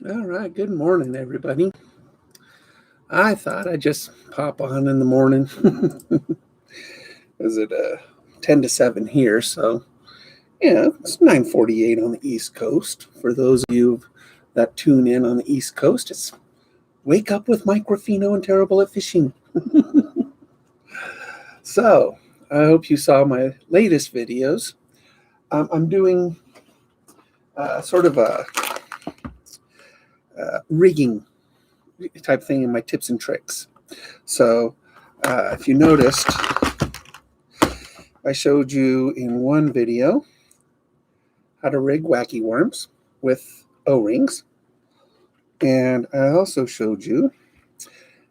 All right, good morning, everybody. I thought I'd just pop on in the morning. Is it 10 to 7 here? So, yeah, it's 9:48 on the East Coast. For those of you that tune in on the East Coast, it's Wake Up with Mike Ruffino and Terrible at Fishing. So, I hope you saw my latest videos. I'm doing sort of a rigging type thing in my tips and tricks. So, if you noticed, I showed you in one video how to rig wacky worms with O-rings. And I also showed you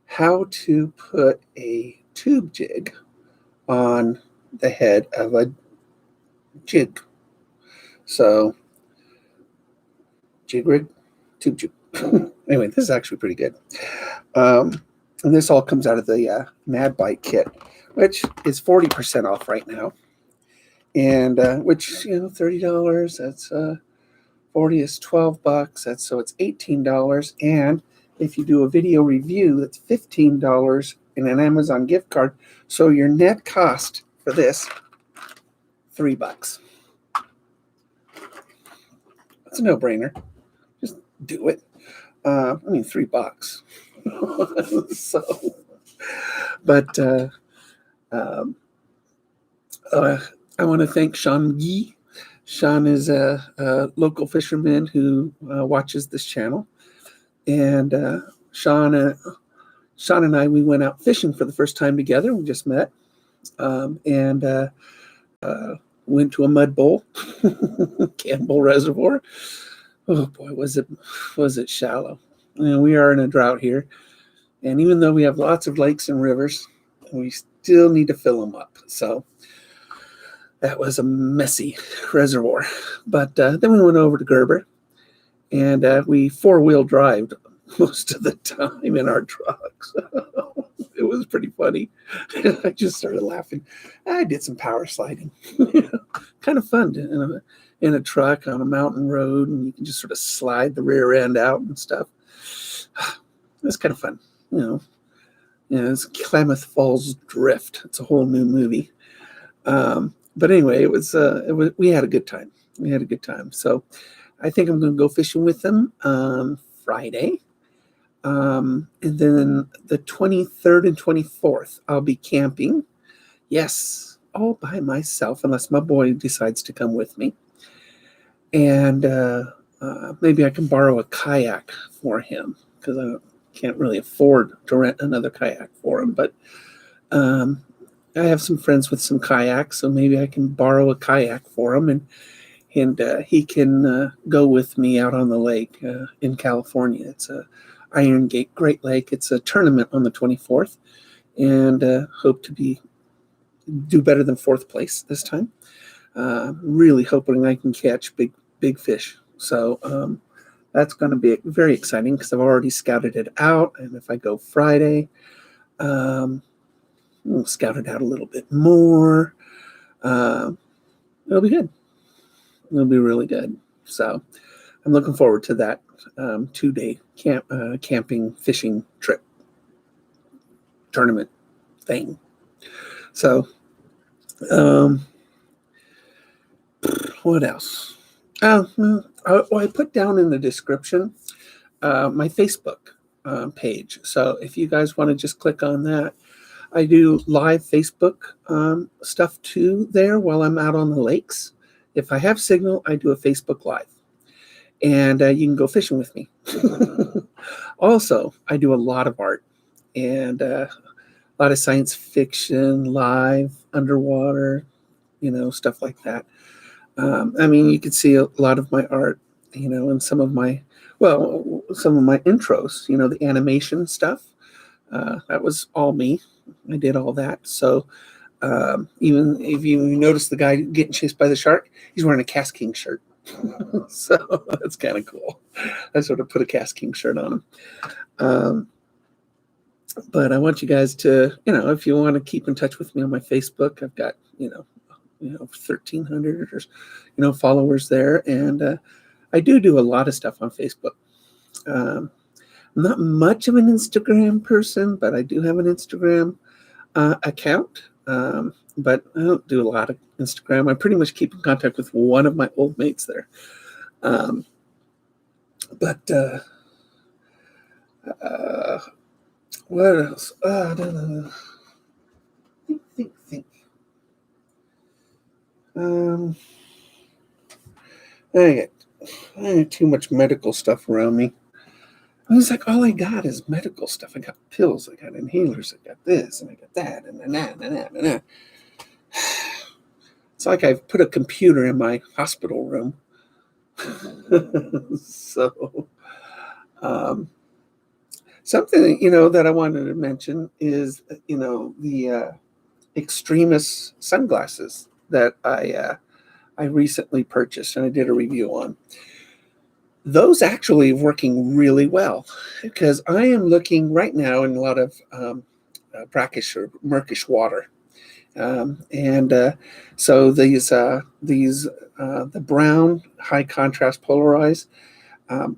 how to put a tube jig on the head of a jig. So, jig rig, tube jig. Anyway, this is actually pretty good. And this all comes out of the Mad Bite kit, which is 40% off right now. And which, $30, that's 40 is $12. So it's $18. And if you do a video review, that's $15 in an Amazon gift card. So your net cost for this, $3. It's a no-brainer. Just do it. $3. So, but I want to thank Sean Yee. Sean is a local fisherman who watches this channel. And Sean and I, we went out fishing for the first time together. We just met. And went to a mud bowl, Campbell Reservoir. Oh boy, was it shallow. We are in a drought here. And even though we have lots of lakes and rivers, we still need to fill them up. So that was a messy reservoir. But then we went over to Gerber, and we four-wheel drived most of the time in our trucks. It was pretty funny. I just started laughing. I did some power sliding. Kind of fun in a truck on a mountain road, and you can just sort of slide the rear end out and stuff. It was kind of fun. It's Klamath Falls Drift. It's a whole new movie. But anyway, it was we had a good time. So I think I'm going to go fishing with them on Friday. And then the 23rd and 24th, I'll be camping. Yes, all by myself, unless my boy decides to come with me. And maybe I can borrow a kayak for him, because I can't really afford to rent another kayak for him. But I have some friends with some kayaks, so maybe I can borrow a kayak for him, and he can go with me out on the lake in California. It's a Iron Gate Great Lake. It's a tournament on the 24th, and hope to do better than 4th place this time. Really hoping I can catch big fish. So that's going to be very exciting, because I've already scouted it out, and if I go Friday, we'll scout it out a little bit more. It'll be good. It'll be really good. So I'm looking forward to that 2-day camping fishing trip tournament thing. So what else? I put down in the description my Facebook page. So if you guys want to just click on that, I do live Facebook stuff too there while I'm out on the lakes. If I have signal, I do a Facebook Live. And you can go fishing with me. Also, I do a lot of art and a lot of science fiction, live, underwater, stuff like that. You can see a lot of my art, and some of my intros, the animation stuff. That was all me. I did all that. So even if you notice the guy getting chased by the shark, he's wearing a kastking shirt. So that's kind of cool. I sort of put a kastking shirt on him. But I want you guys to, if you want to keep in touch with me on my Facebook, I've got, 1,300 or followers there, and I do a lot of stuff on Facebook. I'm not much of an Instagram person, but I do have an Instagram account. But I don't do a lot of Instagram. I pretty much keep in contact with one of my old mates there. But what else? No. Think. I got too much medical stuff around me. I was like, all I got is medical stuff. I got pills, I got inhalers, I got this, and I got that, and that. It's like I've put a computer in my hospital room. So, something, that I wanted to mention is, the Extremis sunglasses that I recently purchased and I did a review on. Those actually working really well because I am looking right now in a lot of brackish or murkish water. So the brown high contrast polarized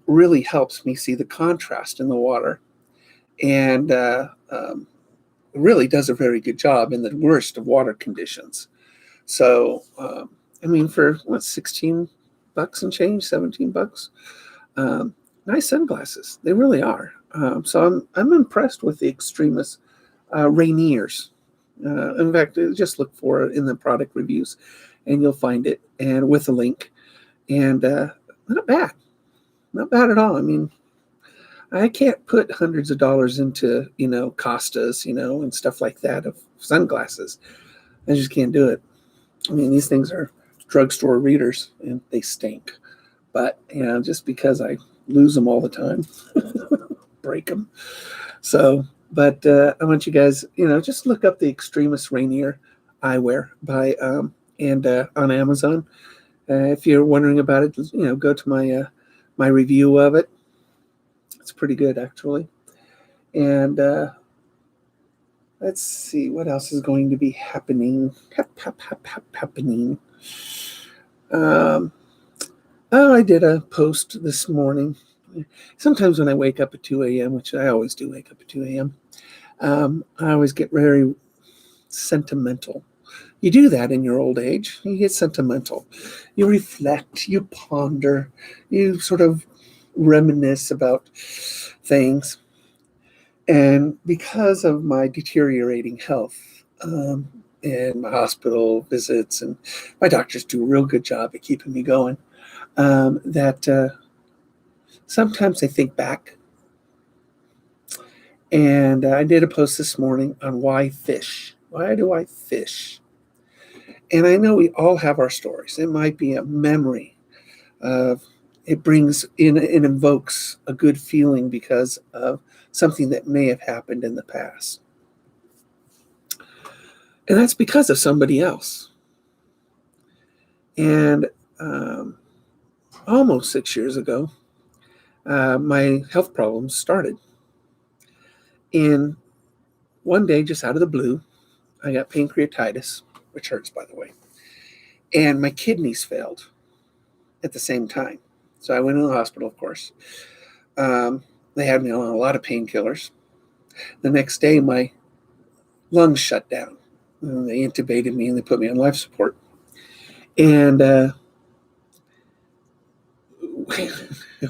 really helps me see the contrast in the water, and really does a very good job in the worst of water conditions. So, for what, $16 and change, $17, nice sunglasses. They really are. So I'm impressed with the Extremis Rainiers. In fact, just look for it in the product reviews, and you'll find it, and with a link. And not bad at all. I can't put hundreds of dollars into Costas, and stuff like that of sunglasses. I just can't do it. These things are drugstore readers, and they stink. But just because I lose them all the time, break them. So. But I want you guys, just look up the Extremis Rainier eyewear by and on Amazon. If you're wondering about it, go to my review of it. It's pretty good, actually. And let's see what else is going to be happening. Happening. I did a post this morning. Sometimes when I wake up at 2 a.m., which I always do wake up at 2 a.m., I always get very sentimental. You do that in your old age. You get sentimental. You reflect, you ponder, you sort of reminisce about things. And because of my deteriorating health and my hospital visits, and my doctors do a real good job at keeping me going, that sometimes I think back. And I did a post this morning on why fish. Why do I fish? And I know we all have our stories. It might be a memory. It brings in, it invokes a good feeling because of something that may have happened in the past. And that's because of somebody else. And almost 6 years ago, my health problems started. And one day, just out of the blue, I got pancreatitis, which hurts, by the way. And my kidneys failed at the same time. So I went to the hospital, of course. They had me on a lot of painkillers. The next day, my lungs shut down. And they intubated me and they put me on life support. And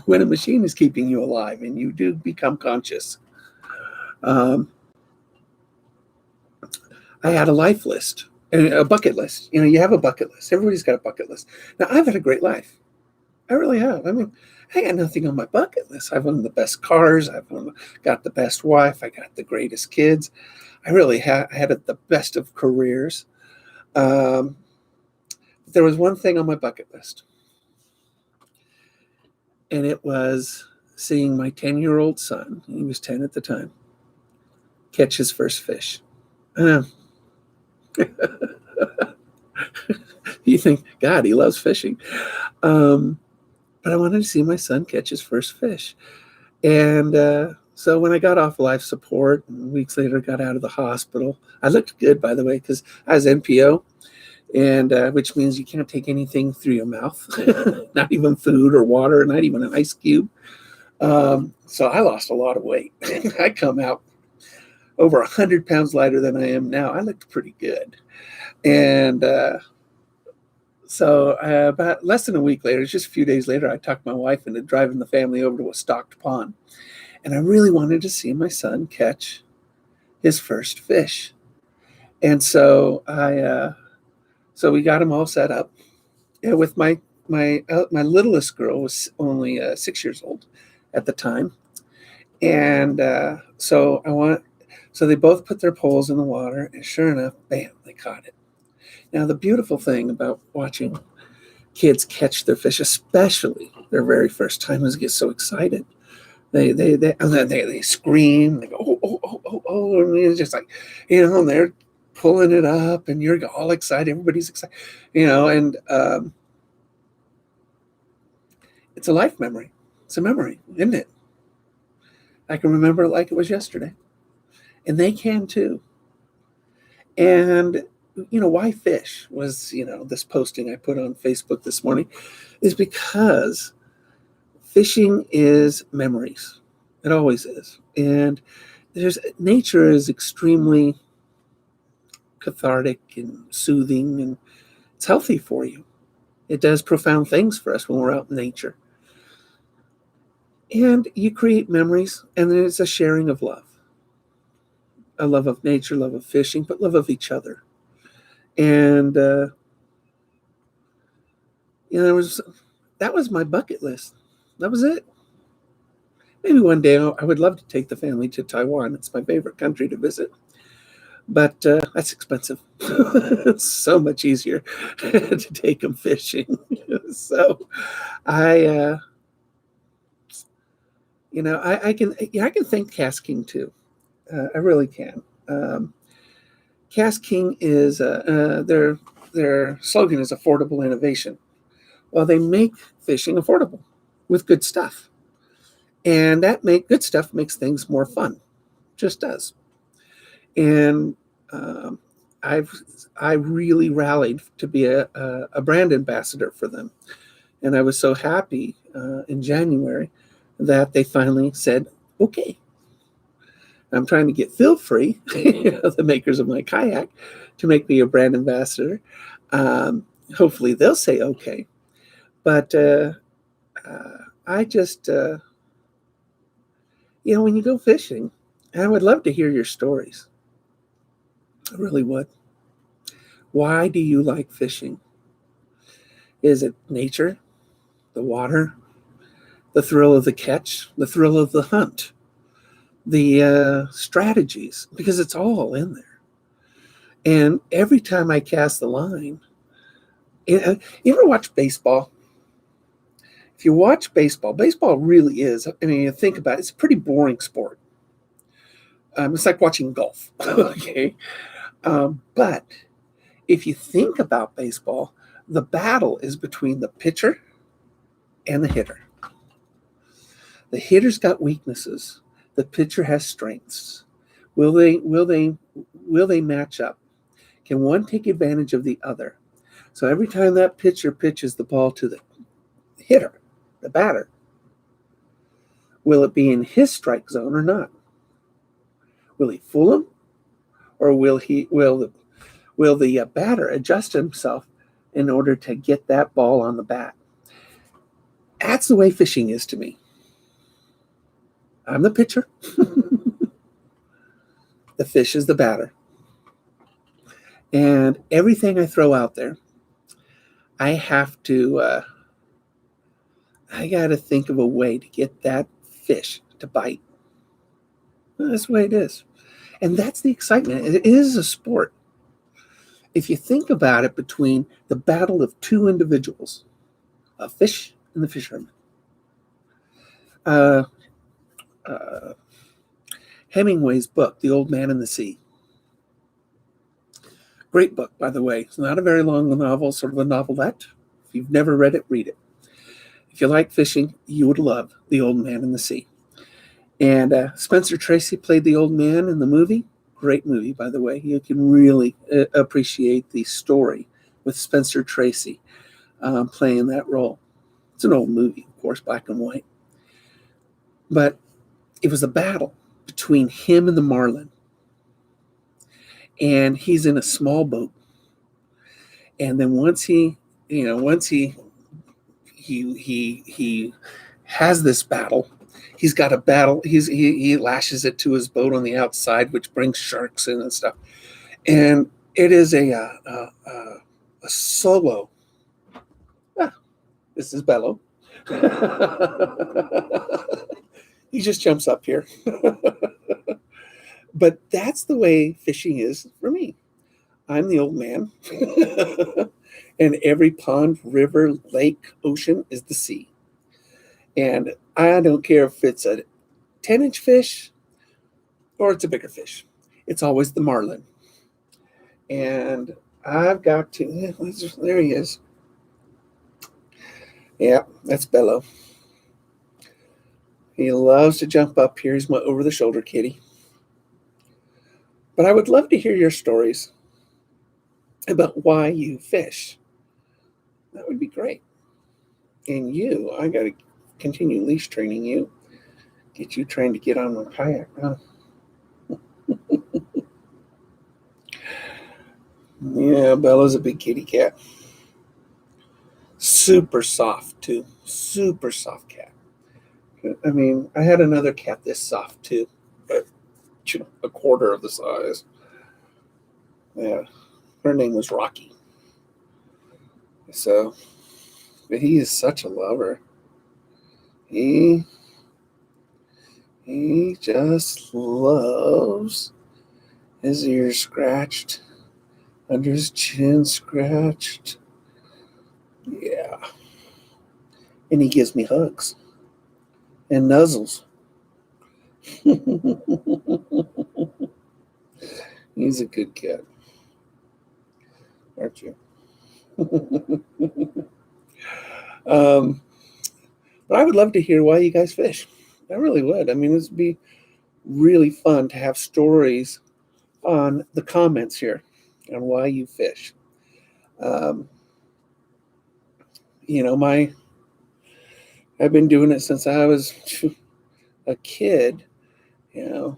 when a machine is keeping you alive and you do become conscious, I had a life list, a bucket list. You have a bucket list. Everybody's got a bucket list. Now, I've had a great life. I really have. I got nothing on my bucket list. I've owned the best cars. I've got the best wife. I got the greatest kids. I really had the best of careers. But there was one thing on my bucket list, and it was seeing my 10-year-old son, he was 10 at the time, catch his first fish. You think, God, he loves fishing. But I wanted to see my son catch his first fish. And so when I got off life support, and weeks later got out of the hospital, I looked good, by the way, because I was NPO, and which means you can't take anything through your mouth, not even food or water, not even an ice cube. So I lost a lot of weight. I come out over 100 pounds lighter than I am now. I looked pretty good. And about less than a week later, just a few days later, I talked my wife into driving the family over to a stocked pond. And I really wanted to see my son catch his first fish. And so we got him all set up. And with my littlest girl was only 6 years old at the time. And so they both put their poles in the water, and sure enough, bam, they caught it. Now, the beautiful thing about watching kids catch their fish, especially their very first time, is they get so excited. They scream, they go, oh, oh, oh, oh, oh, and it's just like, and they're pulling it up, and you're all excited. Everybody's excited, and it's a life memory. It's a memory, isn't it? I can remember it like it was yesterday, and they can too. And why fish was this posting I put on Facebook this morning is because fishing is memories. It always is. And nature is extremely cathartic and soothing, and it's healthy for you. It does profound things for us when we're out in nature. And you create memories, and then it's a sharing of love. A love of nature, love of fishing, but love of each other. And that was my bucket list. That was it. Maybe one day I would love to take the family to Taiwan. It's my favorite country to visit. But that's expensive. It's so much easier to take them fishing. So I can thank kastking too. I really can. Kastking is their slogan is affordable innovation. Well, they make fishing affordable with good stuff, and good stuff makes things more fun. Just does. And I really rallied to be a brand ambassador for them, and I was so happy in January that they finally said, okay. I'm trying to get Phil Free, the makers of my kayak, to make me a brand ambassador. Hopefully they'll say okay. But I just, when you go fishing, I would love to hear your stories. I really would. Why do you like fishing? Is it nature, the water, the thrill of the catch, the thrill of the hunt? The strategies, because it's all in there. And every time I cast the line, you ever watch baseball? If you watch baseball really is, you think about it, it's a pretty boring sport. It's like watching golf, okay? But if you think about baseball, the battle is between the pitcher and the hitter. The hitter's got weaknesses. The pitcher has strengths. Will they match up? Can one take advantage of the other? So every time that pitcher pitches the ball to the hitter, the batter, will it be in his strike zone or not? Will he fool him, or will the batter adjust himself in order to get that ball on the bat? That's the way fishing is to me. I'm the pitcher. The fish is the batter. And everything I throw out there, I have to, I got to think of a way to get that fish to bite. Well, that's the way it is. And that's the excitement. It is a sport. If you think about it, between the battle of two individuals, a fish and the fisherman. Hemingway's book, The Old Man and the Sea. Great book, by the way. It's not a very long novel, sort of a novelette. If you've never read it, read it. If you like fishing, you would love The Old Man and the Sea. And Spencer Tracy played the old man in the movie. Great movie, by the way. You can really appreciate the story with Spencer Tracy playing that role. It's an old movie, of course, black and white. But it was a battle between him and the marlin. And he's in a small boat. And then once he has this battle, he's got a battle. He lashes it to his boat on the outside, which brings sharks in and stuff. And it is a solo. Ah, this is Bello. He just jumps up here. But that's the way fishing is for me. I'm the old man. And every pond, river, lake, ocean is the sea. And I don't care if it's a 10-inch fish or it's a bigger fish. It's always the marlin. And I've got to, there he is. Yeah, that's Bello. He loves to jump up here. He's my over-the-shoulder kitty. But I would love to hear your stories about why you fish. That would be great. And you, I got to continue leash training you. Get you trained to get on my kayak. Huh? Yeah, Bella's a big kitty cat. Super soft, too. Super soft cat. I mean, I had another cat this soft, too. But a quarter of the size. Yeah. Her name was Rocky. So, but he is such a lover. He just loves his ears scratched, under his chin scratched. Yeah. And he gives me hugs and nuzzles. He's a good cat. Aren't you? But I would love to hear why you guys fish. I really would. I mean, this would be really fun to have stories on the comments here on why you fish. I've been doing it since I was a kid. I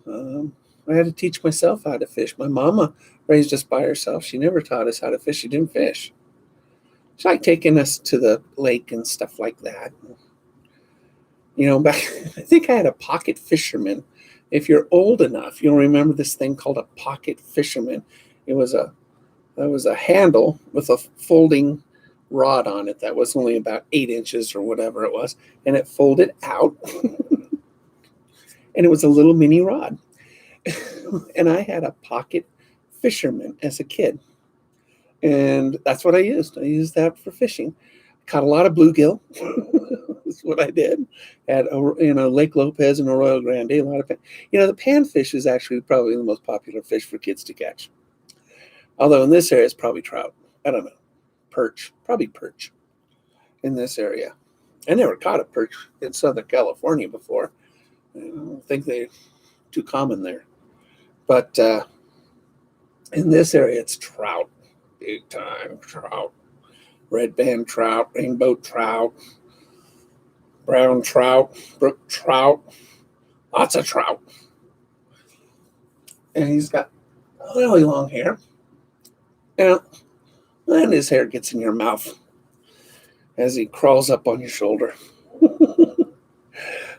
had to teach myself how to fish. My mama raised us by herself. She never taught us how to fish. She didn't fish. She liked taking us to the lake and stuff like that. Back, I think I had a pocket fisherman. If you're old enough, you'll remember this thing called a pocket fisherman. It was a handle with a folding rod on it that was only about 8 inches or whatever it was, and it folded out, and it was a little mini rod. And I had a pocket fisherman as a kid, and that's what I used. I used that for fishing. Caught a lot of bluegill. That's what I did. At Lake Lopez and Arroyo Grande. A lot of the panfish is actually probably the most popular fish for kids to catch. Although in this area it's probably trout. I don't know. Perch, probably perch. In this area, I never caught a perch in Southern California before. I don't think they're too common there. But in this area, it's trout, big time trout. Red band trout, rainbow trout, brown trout, brook trout, lots of trout. And he's got really long hair. And his hair gets in your mouth as he crawls up on your shoulder.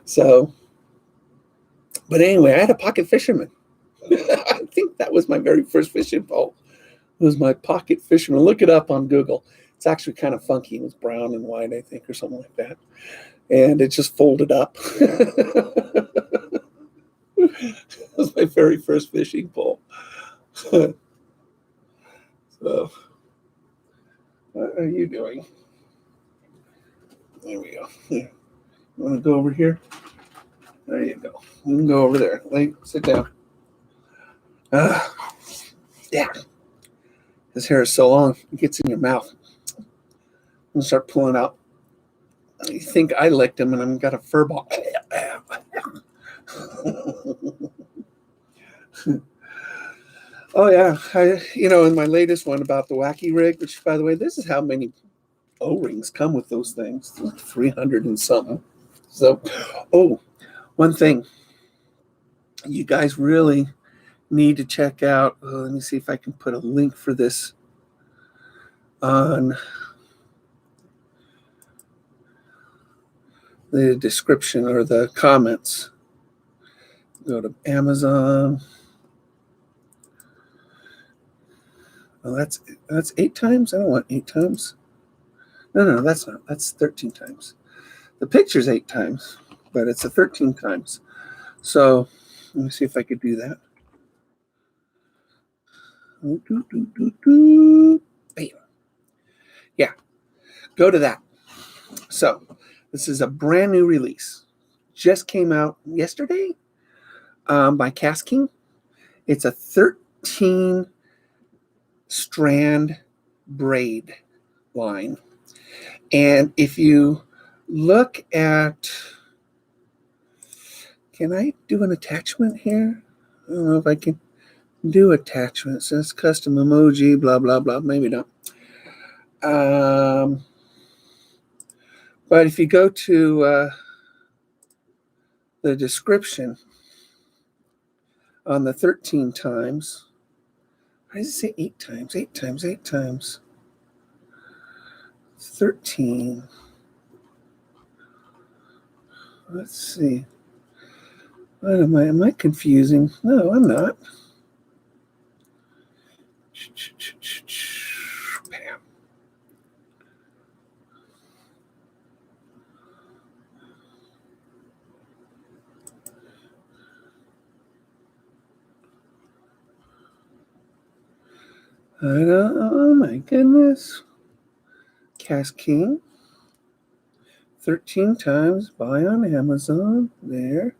So, but anyway, I had a pocket fisherman. I think that was my very first fishing pole. It was my pocket fisherman. Look it up on Google. It's actually kind of funky. It was brown and white, I think, or something like that. And it just folded up. It was my very first fishing pole. So, what are you doing? There we go. Here. You want to go over here? There you go. You can go over there. Sit down. Yeah. His hair is so long, it gets in your mouth. And start pulling out. You think I licked him and I've got a fur ball. Oh, yeah. In my latest one about the wacky rig, which, by the way, this is how many O-rings come with those things. 300 and something. So, One thing you guys really need to check out. Let me see if I can put a link for this on the description or the comments. Go to Amazon. Oh, that's 8 times. I don't want 8 times. No, that's not. That's 13 times. The picture's 8 times, but it's a 13 times. So let me see if I could do that. Bam. Yeah, go to that. So this is a brand new release. Just came out yesterday by Kastking. It's a 13 strand braid line. And if you look at, can I do an attachment here? I don't know if I can do attachment. It says custom emoji, blah, blah, blah. Maybe not. But if you go to the description on the 13 times, why does it say 8 times? 8 times, 8 times. 13. Let's see. What am I confusing? No, I'm not. Bam. Oh my goodness. Kastking. 13 times. Buy on Amazon. There.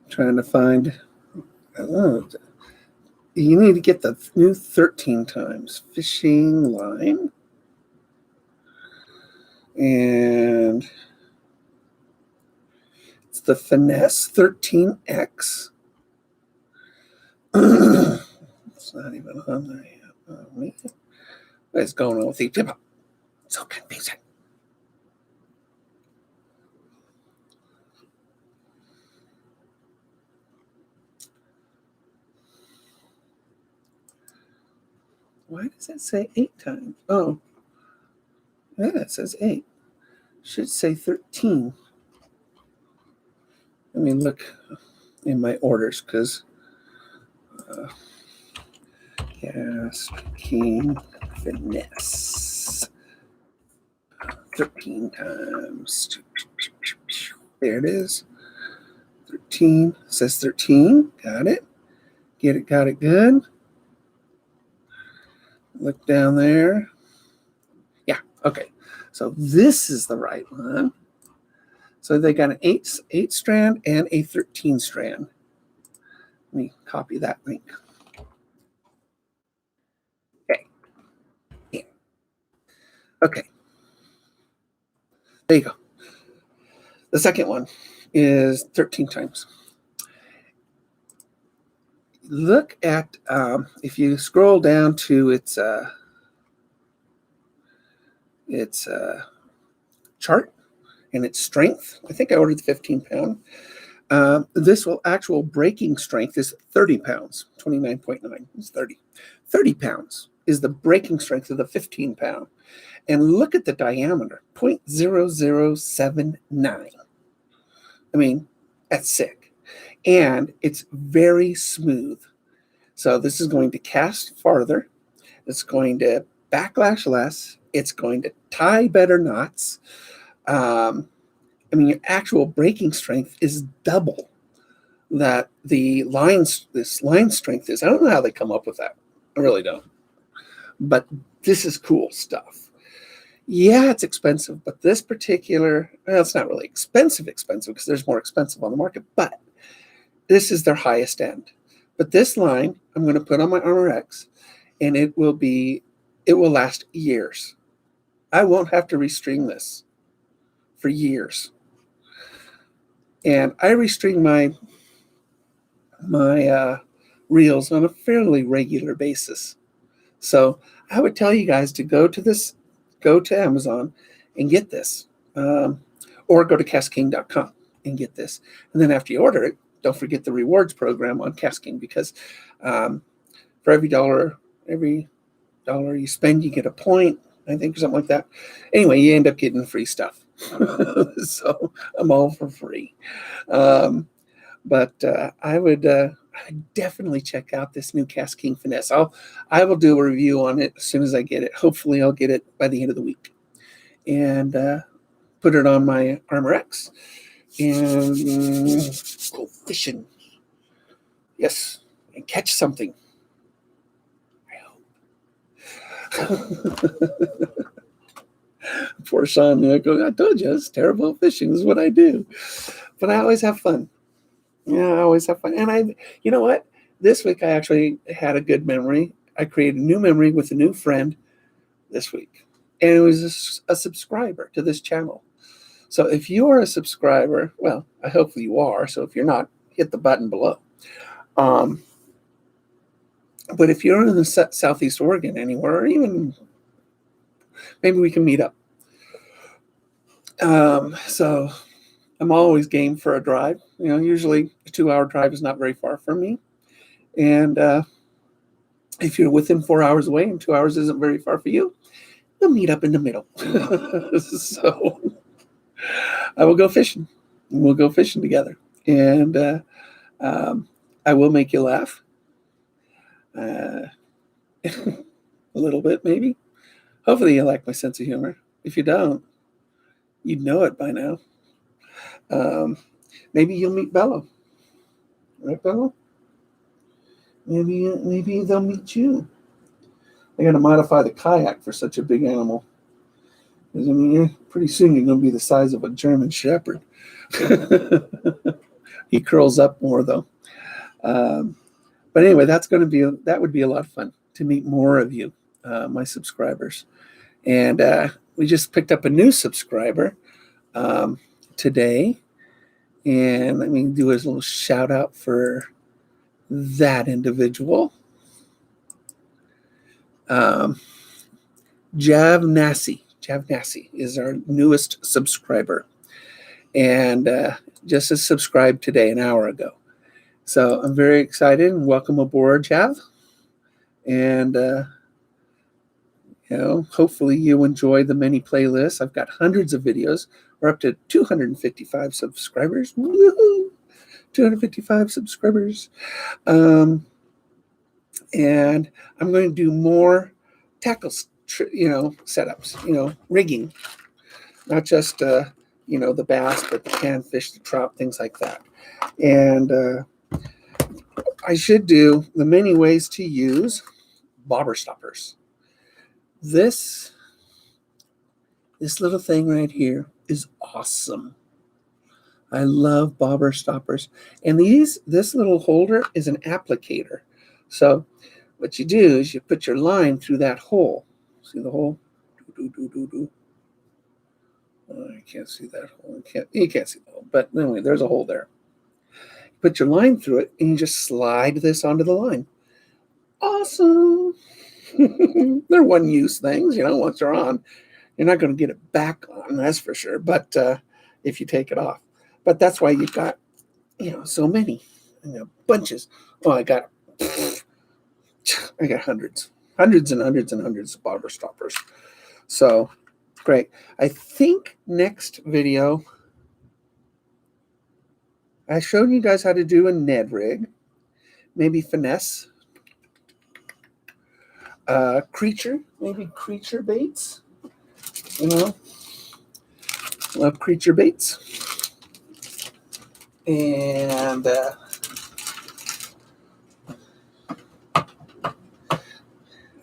Trying to find. Oh, you need to get the new 13 times. Fishing line. And it's the Finesse 13X. It's not even on there yet. Oh, what is going on with these people? It's so confusing. Why does it say 8 times? Oh, yeah, it says 8. Should say 13. Let me look in my orders because Kastking Finesse 13 times. There it is. 13. It says 13. Got it. Get it. Got it good. Look down there. Yeah. Okay. So this is the right one. So they got an 8 strand and a 13 strand. Let me copy that link. Okay. Yeah. Okay. There you go. The second one is 13 times. Look at, if you scroll down to its chart and its strength. I think I ordered the 15 pound. This actual breaking strength is 30 pounds, 29.9 is 30. 30 pounds is the breaking strength of the 15 pound. And look at the diameter, 0.0079. I mean, that's sick. And it's very smooth. So this is going to cast farther. It's going to backlash less. It's going to tie better knots. I mean, your actual breaking strength is double that this line strength is. I don't know how they come up with that. I really don't. But this is cool stuff. Yeah, it's expensive, but this particular, well, it's not really expensive because there's more expensive on the market, but this is their highest end. But this line, I'm going to put on my Armor X, and it will last years. I won't have to restring this for years. And I restring my reels on a fairly regular basis. So I would tell you guys to go to Amazon and get this, or go to kastking.com and get this. And then after you order it, don't forget the rewards program on Kastking, because for every dollar you spend, you get a point, I think, or something like that. Anyway, you end up getting free stuff. So I'm all for free. But I would definitely check out this new kastking finesse. I will do a review on it as soon as I get it. Hopefully I'll get it by the end of the week, and put it on my Armor X and go fishing. Yes, and catch something. I hope. Poor Sean. I told you, it's terrible at fishing. This is what I do. But I always have fun. Yeah, I always have fun. And you know what? This week I actually had a good memory. I created a new memory with a new friend this week. And it was a subscriber to this channel. So if you are a subscriber, well, I hope you are. So if you're not, hit the button below. But if you're in the Southeast Oregon anywhere, or even maybe we can meet up. So I'm always game for a drive. Usually a 2-hour drive is not very far from me. And if you're within 4 hours away and 2 hours isn't very far for you, we'll meet up in the middle. So I will go fishing. We'll go fishing together. And I will make you laugh. A little bit, maybe. Hopefully you like my sense of humor. If you don't, you'd know it by now. Maybe you'll meet Bello. Right, Bello? Maybe they'll meet you. I got to modify the kayak for such a big animal. Because, pretty soon you're going to be the size of a German Shepherd. He curls up more, though. But anyway, that would be a lot of fun to meet more of you, my subscribers. And we just picked up a new subscriber today. And let me do a little shout out for that individual. Jav Nasi is our newest subscriber, and just as subscribed today, an hour ago. So I'm very excited, and welcome aboard, Jav. And hopefully you enjoy the many playlists. I've got hundreds of videos. We're up to 255 subscribers. Woohoo! 255 subscribers. And I'm going to do more tackle, setups, rigging, not just, the bass, but the panfish, the trout, things like that. And I should do the many ways to use bobber stoppers. This little thing right here is awesome. I love bobber stoppers. And this little holder is an applicator. So what you do is you put your line through that hole. See the hole? Oh, I can't see that hole. You can't see the hole. But anyway, there's a hole there. You put your line through it, and you just slide this onto the line. Awesome. They're one-use things, once they're on. You're not going to get it back on, that's for sure. But if you take it off. But that's why you've got, so many, bunches. Oh, I got hundreds and hundreds and hundreds of bobber stoppers. So great. I think next video, I showed you guys how to do a Ned rig, maybe finesse, creature baits. Love creature baits. And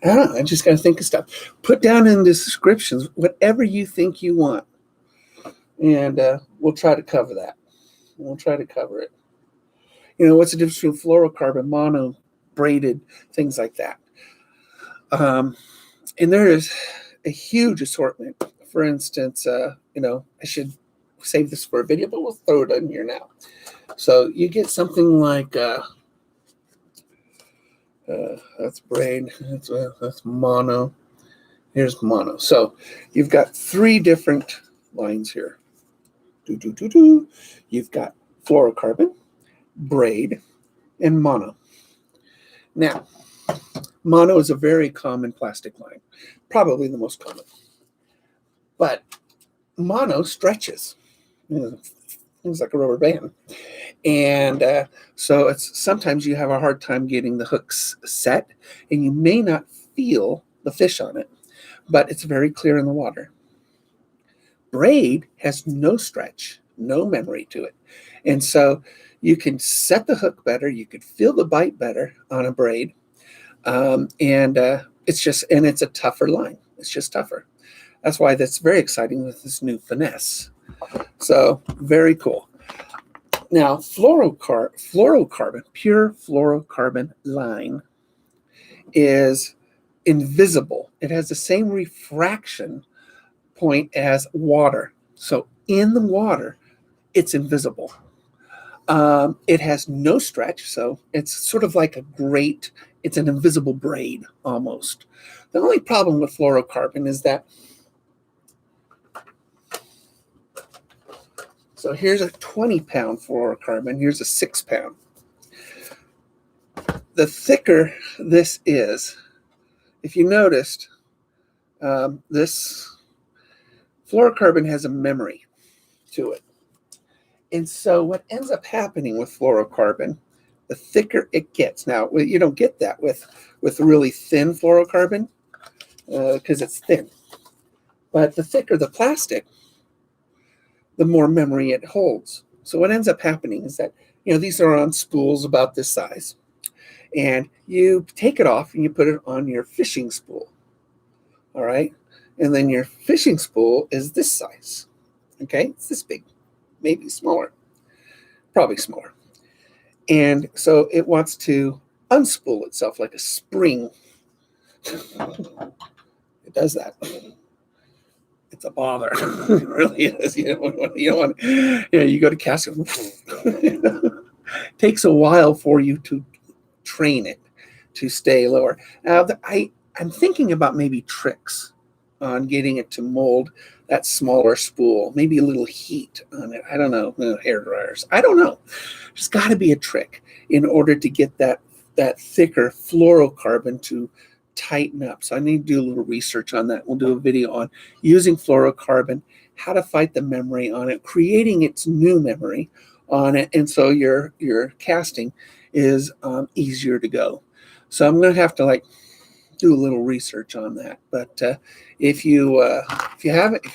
I just got to think of stuff. Put down in the descriptions whatever you think you want. And we'll try to cover that. We'll try to cover it. What's the difference between fluorocarbon, mono, braided, things like that. And there is a huge assortment. For instance, I should save this for a video, but we'll throw it in here now. So you get something like that's braid, that's mono. Here's mono. So you've got 3 different lines here. You've got fluorocarbon, braid, and mono. Now, mono is a very common plastic line, probably the most common. But mono stretches. It's like a rubber band. And so it's sometimes you have a hard time getting the hooks set, and you may not feel the fish on it, but it's very clear in the water. Braid has no stretch, no memory to it. And so you can set the hook better, you could feel the bite better on a braid. It's a tougher line. It's just tougher. That's why that's very exciting with this new finesse. So very cool. Now, fluorocarbon, pure fluorocarbon line is invisible. It has the same refraction point as water. So in the water, it's invisible. It has no stretch, so it's sort of like it's an invisible braid almost. The only problem with fluorocarbon is that, so here's a 20-pound fluorocarbon, here's a 6-pound. The thicker this is, if you noticed, this fluorocarbon has a memory to it. And so what ends up happening with fluorocarbon, the thicker it gets. Now, you don't get that with really thin fluorocarbon because it's thin. But the thicker the plastic, the more memory it holds. So what ends up happening is that, these are on spools about this size. And you take it off and you put it on your fishing spool. All right? And then your fishing spool is this size. Okay? It's this big. Maybe smaller, probably smaller. And so it wants to unspool itself like a spring. It does that. It's a bother. It really is. You don't want. You go to cast it. It takes a while for you to train it to stay lower. Now, I'm thinking about maybe tricks on getting it to mold that smaller spool, maybe a little heat on it. I don't know, hair dryers. I don't know. There's got to be a trick in order to get that thicker fluorocarbon to tighten up. So I need to do a little research on that. We'll do a video on using fluorocarbon, how to fight the memory on it, creating its new memory on it, and so your casting is easier to go. So I'm going to have to do a little research on that. But if you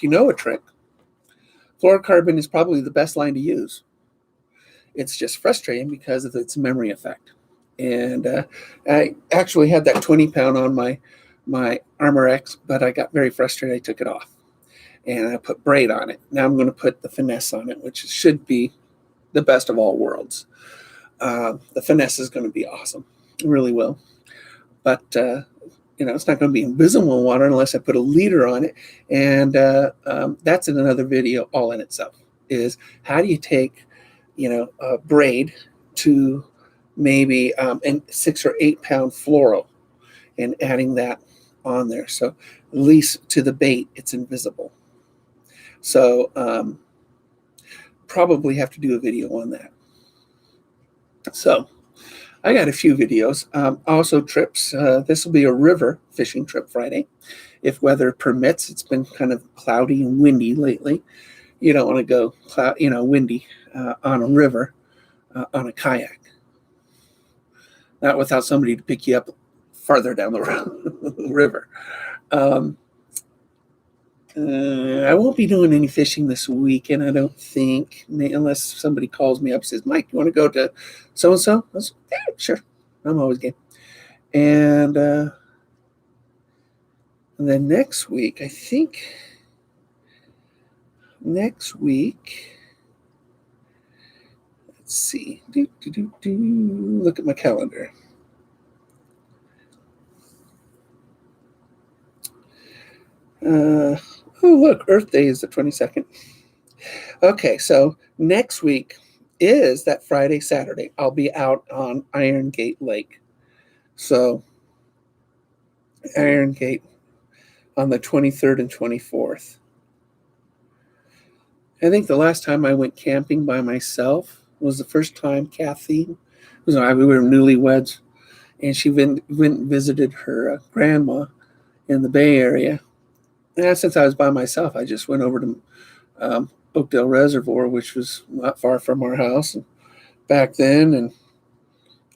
know a trick, fluorocarbon is probably the best line to use. It's just frustrating because of its memory effect. And I actually had that 20-pound on my Armor X, but I got very frustrated. I took it off and I put braid on it. Now I'm going to put the finesse on it, which should be the best of all worlds. The finesse is going to be awesome. It really will. But it's not going to be invisible in water unless I put a leader on it. And that's in another video all in itself, is how do you take, a braid to maybe and 6 or 8 pound fluoro and adding that on there. So at least to the bait, it's invisible. So probably have to do a video on that. So I got a few videos. Also trips. This will be a river fishing trip Friday, if weather permits. It's been kind of cloudy and windy lately. You don't want to go windy on a river on a kayak. Not without somebody to pick you up farther down the river. I won't be doing any fishing this weekend, I don't think, unless somebody calls me up and says, Mike, you want to go to so-and-so? I was, yeah, sure. I'm always game. And then next week, let's see. Look at my calendar. Oh, look, Earth Day is the 22nd. Okay, so next week is that Friday, Saturday. I'll be out on Iron Gate Lake. So Iron Gate on the 23rd and 24th. I think the last time I went camping by myself was the first time Kathy, we were newlyweds, and she went and visited her grandma in the Bay Area. And since I was by myself, I just went over to Oakdale Reservoir, which was not far from our house back then, and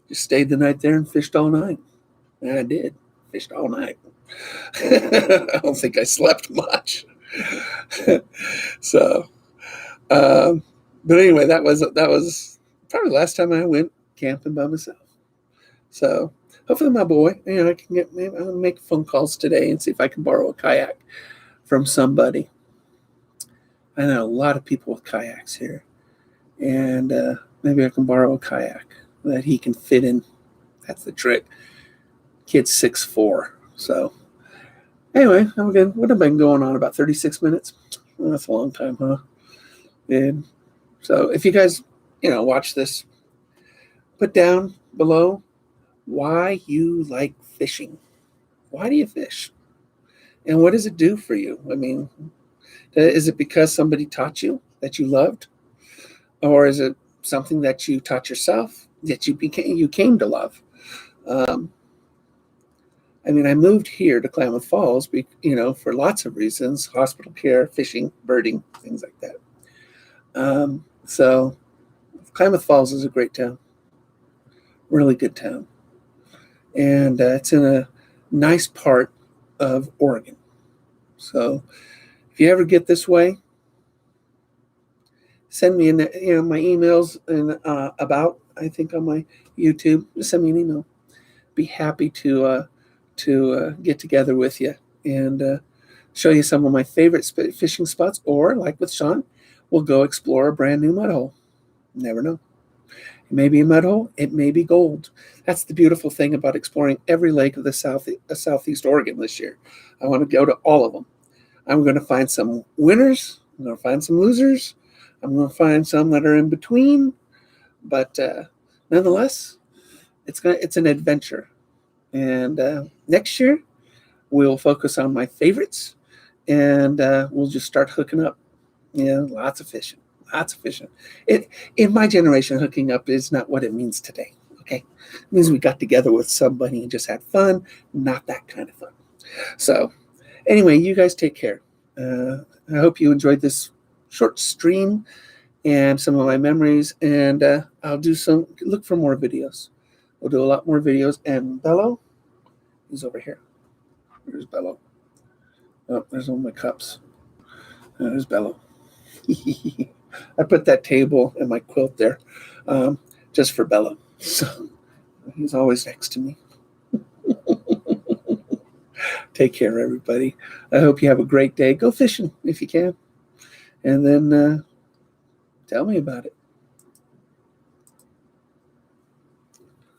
just stayed the night there and fished all night. And I did. Fished all night. I don't think I slept much. So, but anyway, that was probably the last time I went camping by myself. So hopefully my boy, I can maybe I'll make phone calls today and see if I can borrow a kayak from somebody. I know a lot of people with kayaks here, and maybe I can borrow a kayak that he can fit in. That's the trick. Kid's 6'4", so anyway, I'm good. What have I been going on? About 36 minutes? Well, that's a long time, huh? And so if you guys, watch this, put down below why you like fishing. Why do you fish? And what does it do for you? I mean, is it because somebody taught you that you loved? Or is it something that you taught yourself that you came to love? I mean, I moved here to Klamath Falls, for lots of reasons: hospital care, fishing, birding, things like that. So Klamath Falls is a great town, really good town. And it's in a nice part of Oregon. So if you ever get this way, send me my emails and about, I think, on my YouTube. Just send me an email. Be happy to get together with you and show you some of my favorite fishing spots, or like with Sean, we'll go explore a brand new mud hole. Never know. It may be a mud hole. It may be gold. That's the beautiful thing about exploring every lake of the Southeast Oregon this year. I want to go to all of them. I'm going to find some winners. I'm going to find some losers. I'm going to find some that are in between. But nonetheless, it's an adventure. And next year, we'll focus on my favorites, and we'll just start hooking up. Lots of fishing. Lots of fishing. In my generation, hooking up is not what it means today. Okay, it means we got together with somebody and just had fun. Not that kind of fun. So, anyway, you guys take care. I hope you enjoyed this short stream and some of my memories. And I'll look for more videos. We'll do a lot more videos. And Bello is over here. There's Bello. Oh, there's all my cups. There's Bello. I put that table and my quilt there just for Bella. So he's always next to me. Take care, everybody. I hope you have a great day. Go fishing if you can. And then tell me about it.